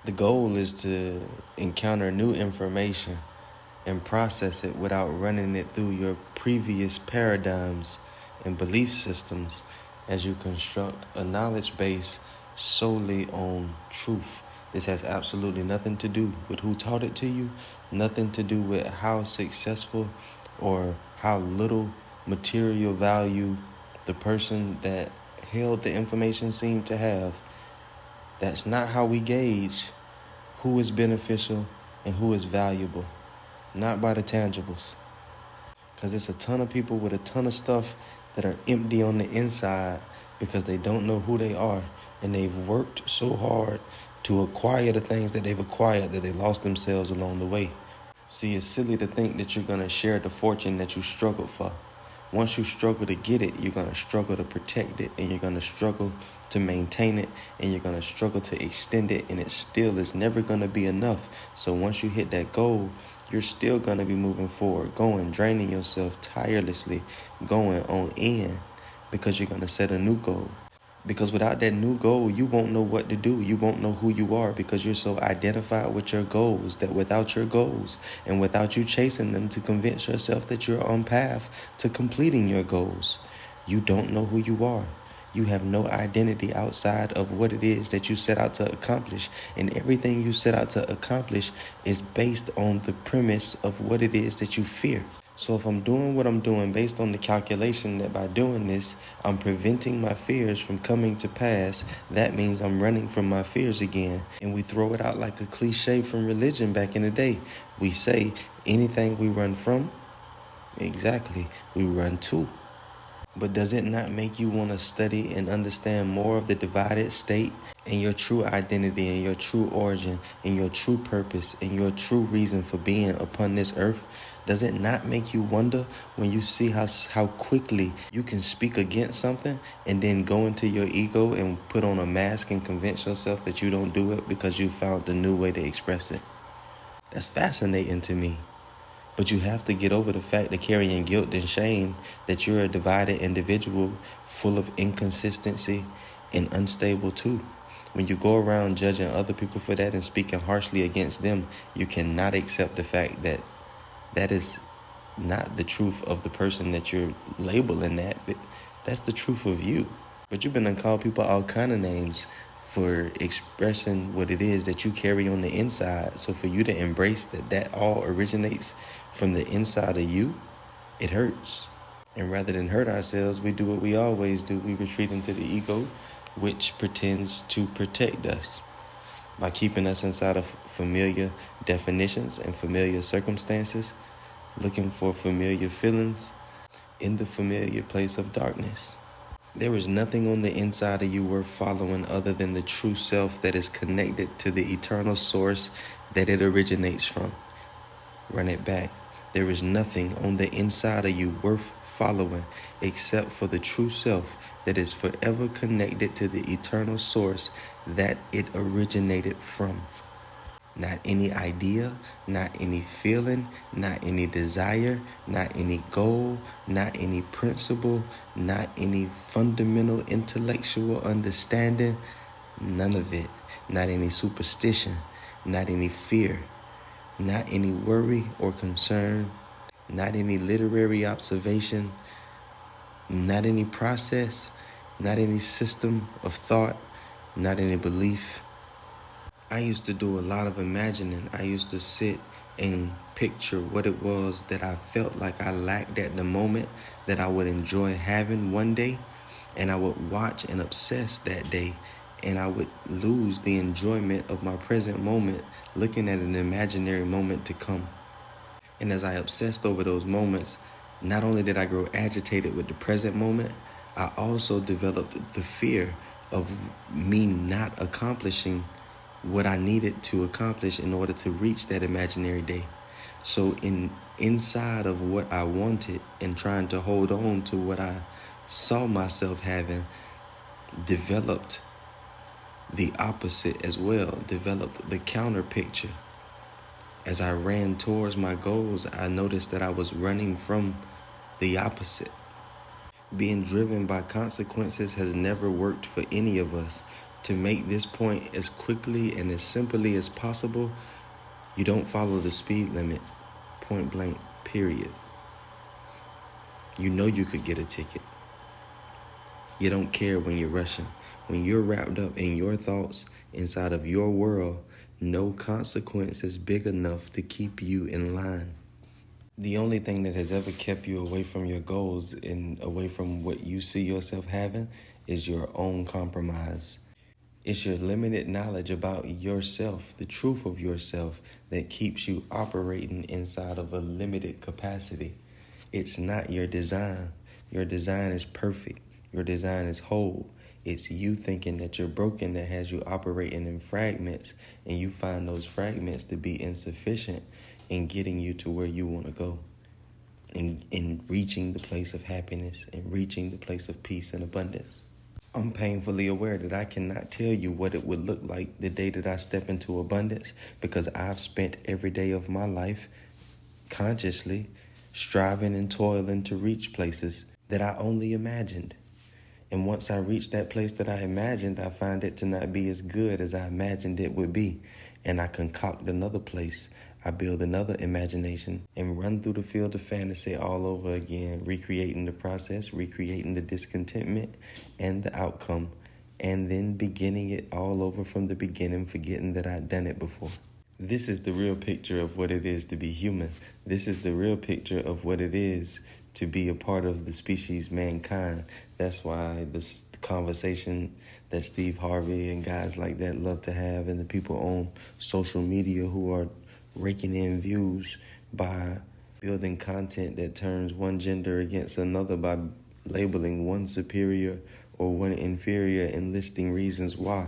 The goal is to encounter new information and process it without running it through your previous paradigms and belief systems as you construct a knowledge base solely on truth. This has absolutely nothing to do with who taught it to you, nothing to do with how successful or how little material value the person that held the information seemed to have. That's not how we gauge who is beneficial and who is valuable, not by the tangibles. Because it's a ton of people with a ton of stuff that are empty on the inside because they don't know who they are, and they've worked so hard to acquire the things that they've acquired that they lost themselves along the way. See, it's silly to think that you're going to share the fortune that you struggled for. Once you struggle to get it, you're going to struggle to protect it, and you're going to struggle to maintain it, and you're going to struggle to extend it, and it still is never going to be enough. So once you hit that goal, you're still going to be moving forward, going, draining yourself tirelessly, going on in, because you're going to set a new goal. Because without that new goal, you won't know what to do. You won't know who you are because you're so identified with your goals that without your goals and without you chasing them to convince yourself that you're on path to completing your goals, you don't know who you are. You have no identity outside of what it is that you set out to accomplish. And everything you set out to accomplish is based on the premise of what it is that you fear. So if I'm doing what I'm doing based on the calculation that by doing this, I'm preventing my fears from coming to pass, that means I'm running from my fears again. And we throw it out like a cliche from religion back in the day. We say anything we run from, exactly, we run to. But does it not make you want to study and understand more of the divided state and your true identity and your true origin and your true purpose and your true reason for being upon this earth? Does it not make you wonder when you see how quickly you can speak against something and then go into your ego and put on a mask and convince yourself that you don't do it because you found a new way to express it? That's fascinating to me. But you have to get over the fact of carrying guilt and shame that you're a divided individual full of inconsistency and unstable too. When you go around judging other people for that and speaking harshly against them, you cannot accept the fact that that is not the truth of the person that you're labeling that. That's the truth of you. But you've been called people all kind of names for expressing what it is that you carry on the inside. So for you to embrace that all originates from the inside of you, it hurts. And rather than hurt ourselves, we do what we always do. We retreat into the ego, which pretends to protect us by keeping us inside of familiar definitions and familiar circumstances, looking for familiar feelings in the familiar place of darkness. There is nothing on the inside of you worth following other than the true self that is connected to the eternal source that it originates from. Run it back. There is nothing on the inside of you worth following except for the true self that is forever connected to the eternal source that it originated from. Not any idea, not any feeling, not any desire, not any goal, not any principle, not any fundamental intellectual understanding, none of it. Not any superstition, not any fear, not any worry or concern, not any literary observation, not any process, not any system of thought, not any belief. I used to do a lot of imagining. I used to sit and picture what it was that I felt like I lacked at the moment that I would enjoy having one day, and I would watch and obsess that day, and I would lose the enjoyment of my present moment looking at an imaginary moment to come. And as I obsessed over those moments, not only did I grow agitated with the present moment, I also developed the fear of me not accomplishing what I needed to accomplish in order to reach that imaginary day. So inside of what I wanted and trying to hold on to what I saw myself having, developed the opposite as well, developed the counter picture. As I ran towards my goals, I noticed that I was running from the opposite. Being driven by consequences has never worked for any of us. To make this point as quickly and as simply as possible, you don't follow the speed limit, point blank, period. You know you could get a ticket. You don't care when you're rushing. When you're wrapped up in your thoughts inside of your world, no consequence is big enough to keep you in line. The only thing that has ever kept you away from your goals and away from what you see yourself having is your own compromise. It's your limited knowledge about yourself, the truth of yourself, that keeps you operating inside of a limited capacity. It's not your design. Your design is perfect. Your design is whole. It's you thinking that you're broken that has you operating in fragments, and you find those fragments to be insufficient in getting you to where you want to go, in reaching the place of happiness and reaching the place of peace and abundance. I'm painfully aware that I cannot tell you what it would look like the day that I step into abundance, because I've spent every day of my life consciously striving and toiling to reach places that I only imagined. And once I reach that place that I imagined, I find it to not be as good as I imagined it would be. And I concoct another place. I build another imagination and run through the field of fantasy all over again, recreating the process, recreating the discontentment and the outcome, and then beginning it all over from the beginning, forgetting that I'd done it before. This is the real picture of what it is to be human. This is the real picture of what it is to be a part of the species mankind. That's why this conversation that Steve Harvey and guys like that love to have, and the people on social media who are raking in views by building content that turns one gender against another by labeling one superior or one inferior and listing reasons why,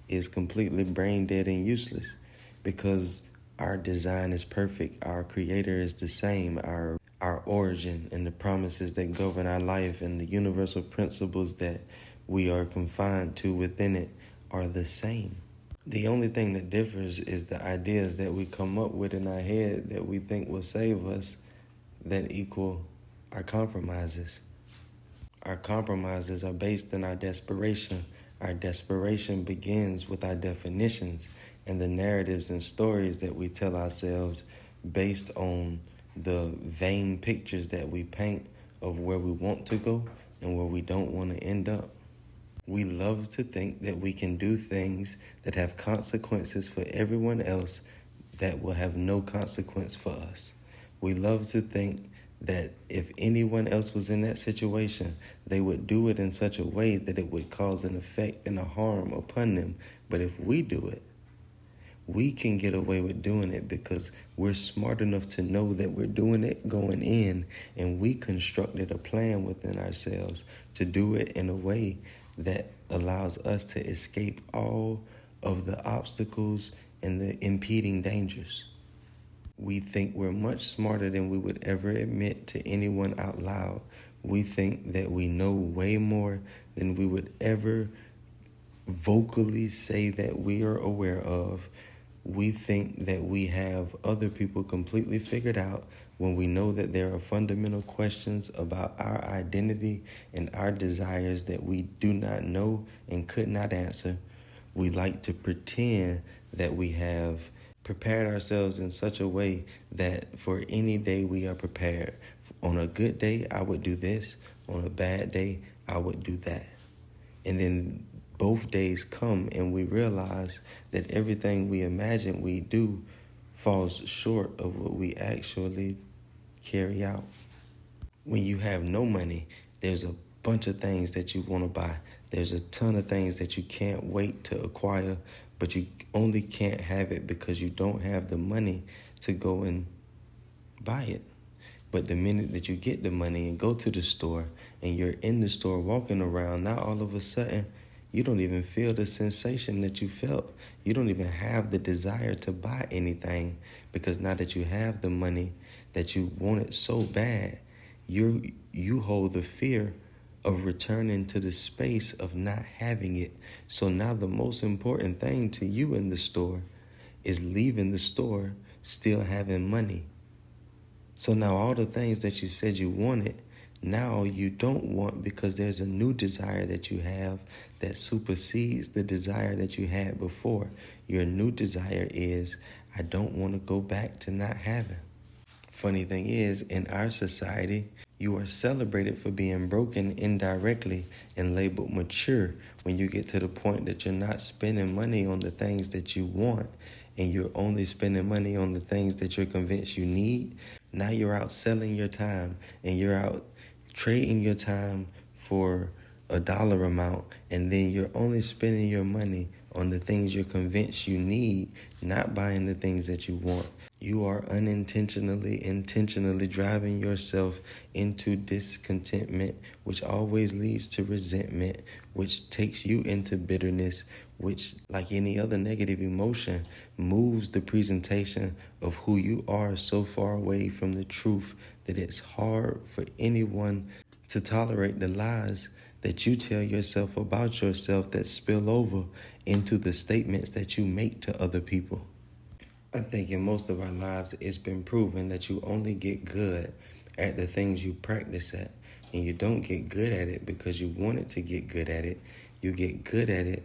is completely brain dead and useless, because our design is perfect. Our creator is the same. Our origin and the promises that govern our life and the universal principles that we are confined to within it are the same. The only thing that differs is the ideas that we come up with in our head that we think will save us, that equal our compromises. Our compromises are based in our desperation. Our desperation begins with our definitions and the narratives and stories that we tell ourselves based on the vain pictures that we paint of where we want to go and where we don't want to end up. We love to think that we can do things that have consequences for everyone else that will have no consequence for us. We love to think that if anyone else was in that situation, they would do it in such a way that it would cause an effect and a harm upon them. But if we do it, we can get away with doing it because we're smart enough to know that we're doing it going in, and we constructed a plan within ourselves to do it in a way that allows us to escape all of the obstacles and the impeding dangers. We think we're much smarter than we would ever admit to anyone out loud. We think that we know way more than we would ever vocally say that we are aware of. We think that we have other people completely figured out when we know that there are fundamental questions about our identity and our desires that we do not know and could not answer. We like to pretend that we have prepared ourselves in such a way that for any day we are prepared. On a good day, I would do this. On a bad day, I would do that. And then both days come and we realize that everything we imagine we do falls short of what we actually carry out. When you have no money, there's a bunch of things that you want to buy. There's a ton of things that you can't wait to acquire, but you only can't have it because you don't have the money to go and buy it. But the minute that you get the money and go to the store and you're in the store walking around, now all of a sudden you don't even feel the sensation that you felt. You don't even have the desire to buy anything, because now that you have the money that you wanted so bad, you hold the fear of returning to the space of not having it. So now the most important thing to you in the store is leaving the store still having money. So now all the things that you said you wanted Now you don't want because there's a new desire that you have that supersedes the desire that you had before. Your new desire is, I don't want to go back to not having. Funny thing is, in our society, you are celebrated for being broken indirectly and labeled mature when you get to the point that you're not spending money on the things that you want and you're only spending money on the things that you're convinced you need. Now you're out selling your time and you're out trading your time for a dollar amount, and then you're only spending your money on the things you're convinced you need, not buying the things that you want. You are intentionally driving yourself into discontentment, which always leads to resentment, which takes you into bitterness, which, like any other negative emotion, moves the presentation of who you are so far away from the truth that it's hard for anyone to tolerate the lies that you tell yourself about yourself that spill over into the statements that you make to other people. I think in most of our lives, it's been proven that you only get good at the things you practice at. And you don't get good at it because you wanted to get good at it. You get good at it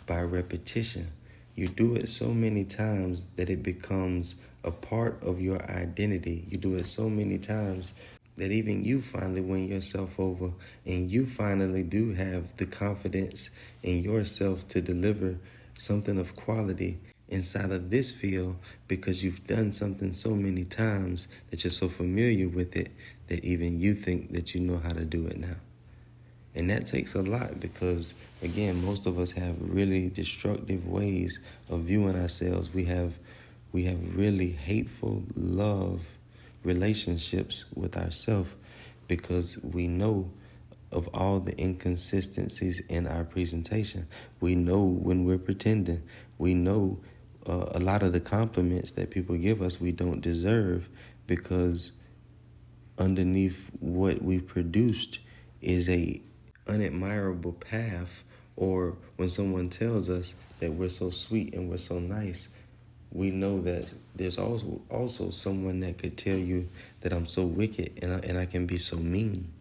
by repetition. You do it so many times that it becomes a part of your identity. You do it so many times that even you finally win yourself over and you finally do have the confidence in yourself to deliver something of quality inside of this field because you've done something so many times that you're so familiar with it that even you think that you know how to do it now. And that takes a lot because, again, most of us have really destructive ways of viewing ourselves. We have really hateful love relationships with ourselves because we know of all the inconsistencies in our presentation. We know when we're pretending. We know a lot of the compliments that people give us we don't deserve because underneath what we produced is a unadmirable path. Or when someone tells us that we're so sweet and we're so nice, we know that there's also someone that could tell you that I'm so wicked and I can be so mean.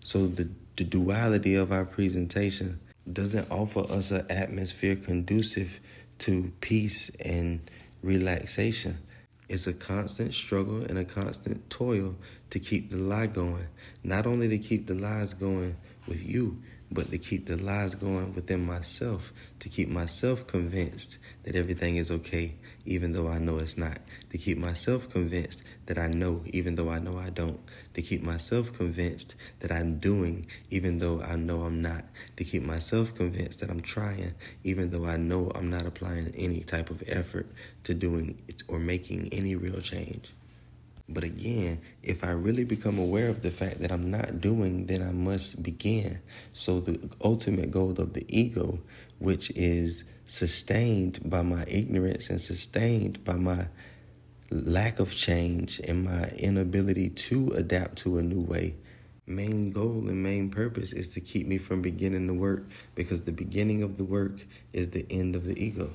So the duality of our presentation doesn't offer us an atmosphere conducive to peace and relaxation. It's a constant struggle and a constant toil to keep the lie going. Not only to keep the lies going with you, but to keep the lies going within myself, to keep myself convinced that everything is okay, even though I know it's not. To keep myself convinced that I know, even though I know I don't. To keep myself convinced that I'm doing, even though I know I'm not. To keep myself convinced that I'm trying, even though I know I'm not applying any type of effort to doing it or making any real change. But again, if I really become aware of the fact that I'm not doing, then I must begin. So the ultimate goal of the ego, which is sustained by my ignorance and sustained by my lack of change and my inability to adapt to a new way, main goal and main purpose is to keep me from beginning the work, because the beginning of the work is the end of the ego.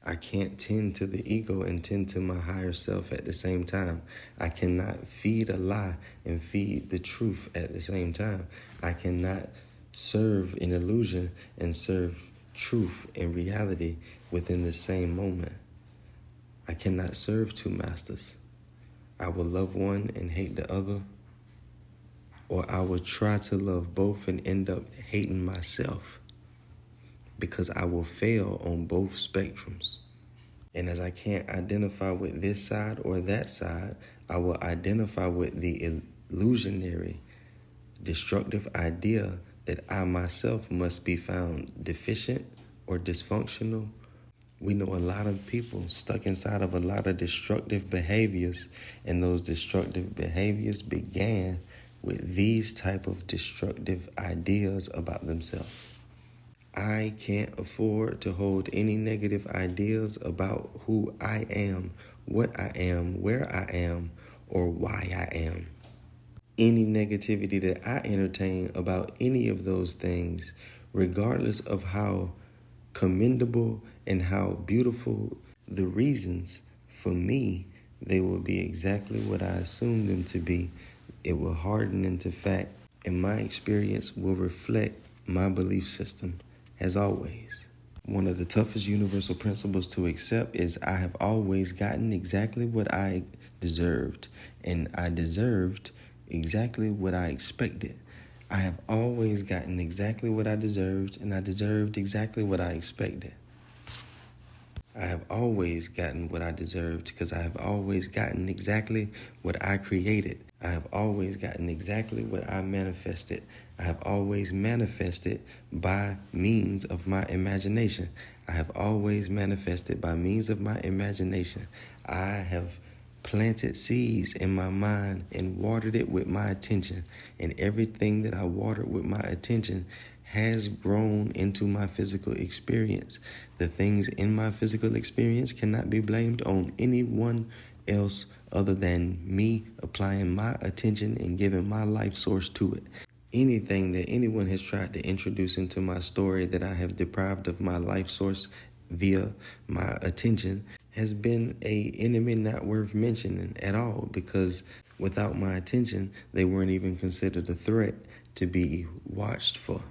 I can't tend to the ego and tend to my higher self at the same time. I cannot feed a lie and feed the truth at the same time. I cannot serve an illusion and serve truth and reality within the same moment. I cannot serve two masters. I will love one and hate the other, or I will try to love both and end up hating myself, because I will fail on both spectrums. And as I can't identify with this side or that side, I will identify with the illusionary, destructive idea that I myself must be found deficient or dysfunctional. We know a lot of people stuck inside of a lot of destructive behaviors, and those destructive behaviors began with these type of destructive ideas about themselves. I can't afford to hold any negative ideas about who I am, what I am, where I am, or why I am. Any negativity that I entertain about any of those things, regardless of how commendable and how beautiful the reasons, for me, they will be exactly what I assumed them to be It will harden into fact, and my experience will reflect my belief system, as always. One of the toughest universal principles to accept is I have always gotten exactly what I deserved, and I deserved exactly what I expected. I have always gotten exactly what I deserved, and I deserved exactly what I expected. I have always gotten what I deserved because I have always gotten exactly what I created. I have always gotten exactly what I manifested. I have always manifested by means of my imagination. I have always manifested by means of my imagination. I have planted seeds in my mind and watered it with my attention. And everything that I watered with my attention has grown into my physical experience. The things in my physical experience cannot be blamed on anyone else other than me applying my attention and giving my life source to it. Anything that anyone has tried to introduce into my story that I have deprived of my life source via my attention has been a enemy not worth mentioning at all, because without my attention, they weren't even considered a threat to be watched for.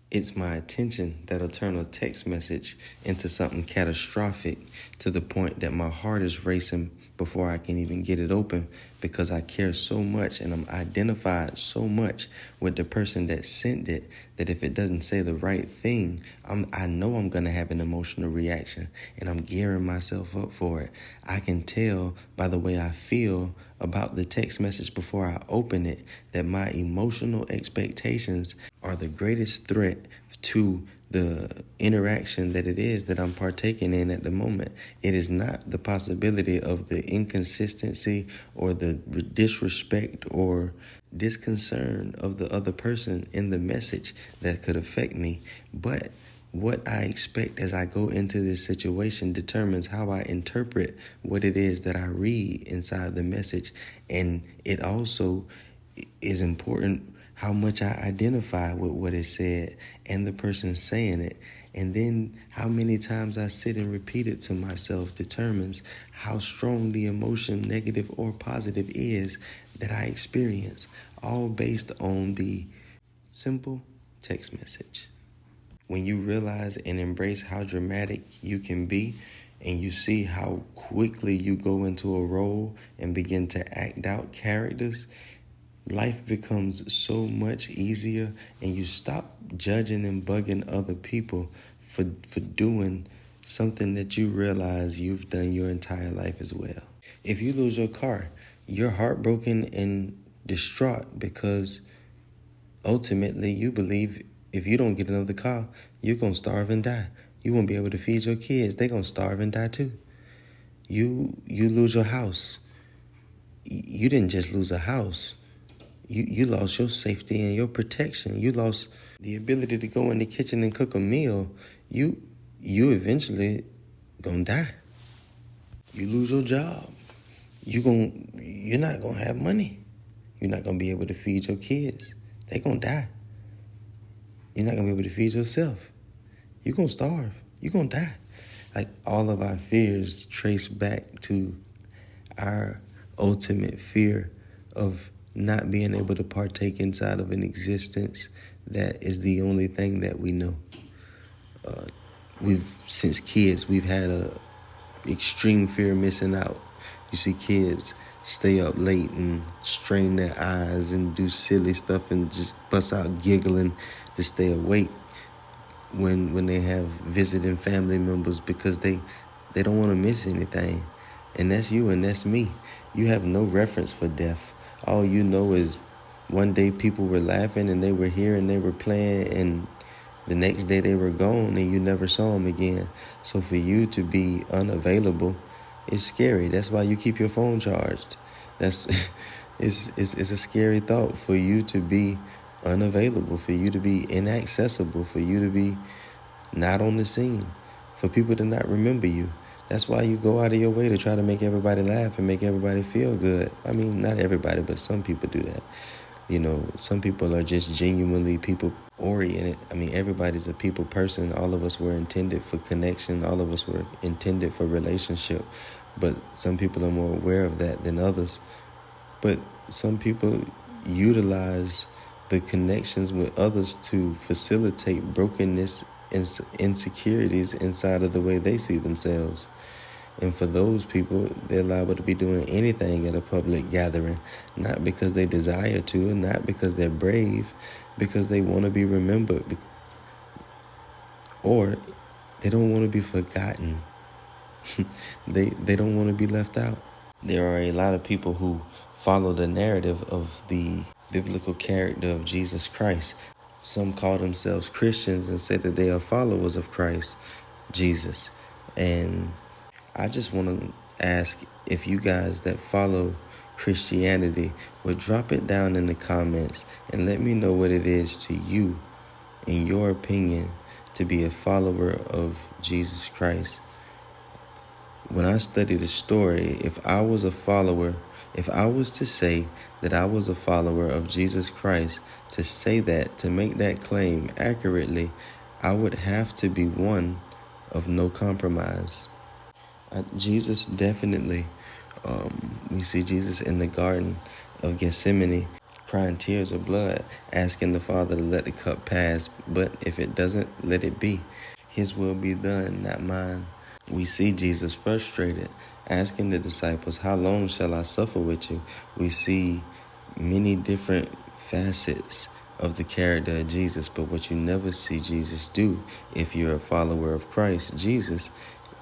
It's my attention that'll turn a text message into something catastrophic to the point that my heart is racing before I can even get it open, because I care so much and I'm identified so much with the person that sent it that if it doesn't say the right thing, I know I'm going to have an emotional reaction, and I'm gearing myself up for it. I can tell by the way I feel about the text message before I open it that my emotional expectations are the greatest threat to the interaction that it is that I'm partaking in at the moment. It is not the possibility of the inconsistency or the disrespect or disconcern of the other person in the message that could affect me, but what I expect as I go into this situation determines how I interpret what it is that I read inside the message. And it also is important how much I identify with what is said and the person saying it. And then how many times I sit and repeat it to myself determines how strong the emotion, negative or positive, is that I experience, all based on the simple text message. When you realize and embrace how dramatic you can be, and you see how quickly you go into a role and begin to act out characters, life becomes so much easier, and you stop judging and bugging other people for doing something that you realize you've done your entire life as well. If you lose your car, you're heartbroken and distraught because ultimately you believe if you don't get another car, you're going to starve and die. You won't be able to feed your kids. They're going to starve and die too. You lose your house. You didn't just lose a house. You lost your safety and your protection. You lost the ability to go in the kitchen and cook a meal. You eventually gonna die. You lose your job. You're not gonna have money. You're not gonna be able to feed your kids. They're gonna die. You're not gonna be able to feed yourself. You're gonna starve. You're gonna die. Like, all of our fears trace back to our ultimate fear of not being able to partake inside of an existence that is the only thing that we know. Since kids, we've had a extreme fear of missing out. You see kids stay up late and strain their eyes and do silly stuff and just bust out giggling to stay awake when they have visiting family members, because they don't want to miss anything. And that's you and that's me. You have no reference for death. All you know is one day people were laughing and they were here and they were playing, and the next day they were gone and you never saw them again. So for you to be unavailable is scary. That's why you keep your phone charged. It's a scary thought for you to be unavailable, for you to be inaccessible, for you to be not on the scene, for people to not remember you. That's why you go out of your way to try to make everybody laugh and make everybody feel good. I mean, not everybody, but some people do that. You know, some people are just genuinely people-oriented. I mean, everybody's a people person. All of us were intended for connection. All of us were intended for relationship. But some people are more aware of that than others. But some people utilize the connections with others to facilitate brokenness and insecurities inside of the way they see themselves. And for those people, they're liable to be doing anything at a public gathering, not because they desire to, and not because they're brave, because they want to be remembered, or they don't want to be forgotten. they don't want to be left out. There are a lot of people who follow the narrative of the biblical character of Jesus Christ. Some call themselves Christians and say that they are followers of Christ Jesus. And I just want to ask if you guys that follow Christianity would drop it down in the comments and let me know what it is to you, in your opinion, to be a follower of Jesus Christ. When I study the story, if I was to say that I was a follower of Jesus Christ, to make that claim accurately, I would have to be one of no compromise. Jesus definitely, we see Jesus in the Garden of Gethsemane crying tears of blood, asking the Father to let the cup pass, but if it doesn't, let it be. His will be done, not mine. We see Jesus frustrated, asking the disciples, how long shall I suffer with you? We see many different facets of the character of Jesus, but what you never see Jesus do, if you're a follower of Christ Jesus,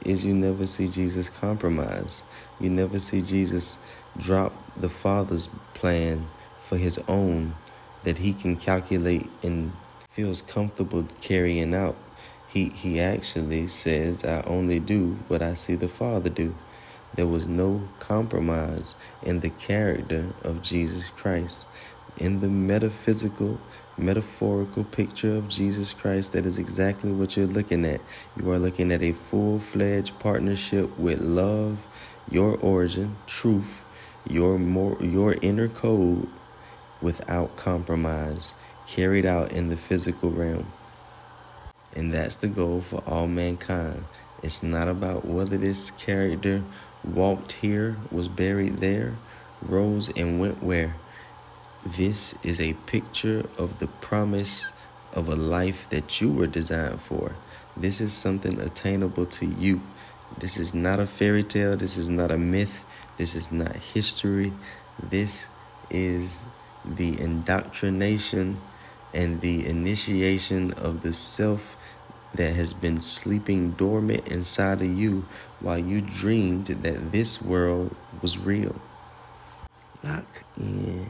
is you never see Jesus compromise. You never see Jesus drop the Father's plan for his own that he can calculate and feels comfortable carrying out. He actually says, I only do what I see the Father do. There was no compromise in the character of Jesus Christ. In the metaphorical picture of Jesus Christ, that is exactly what you're looking at. You are looking at a full-fledged partnership with love, your origin, truth, your inner code, without compromise, carried out in the physical realm. And that's the goal for all mankind. It's not about whether this character walked here, was buried there, rose and went where. This is a picture of the promise of a life that you were designed for. This is something attainable to you. This is not a fairy tale. This is not a myth. This is not history. This is the indoctrination and the initiation of the self that has been sleeping dormant inside of you while you dreamed that this world was real. Lock in.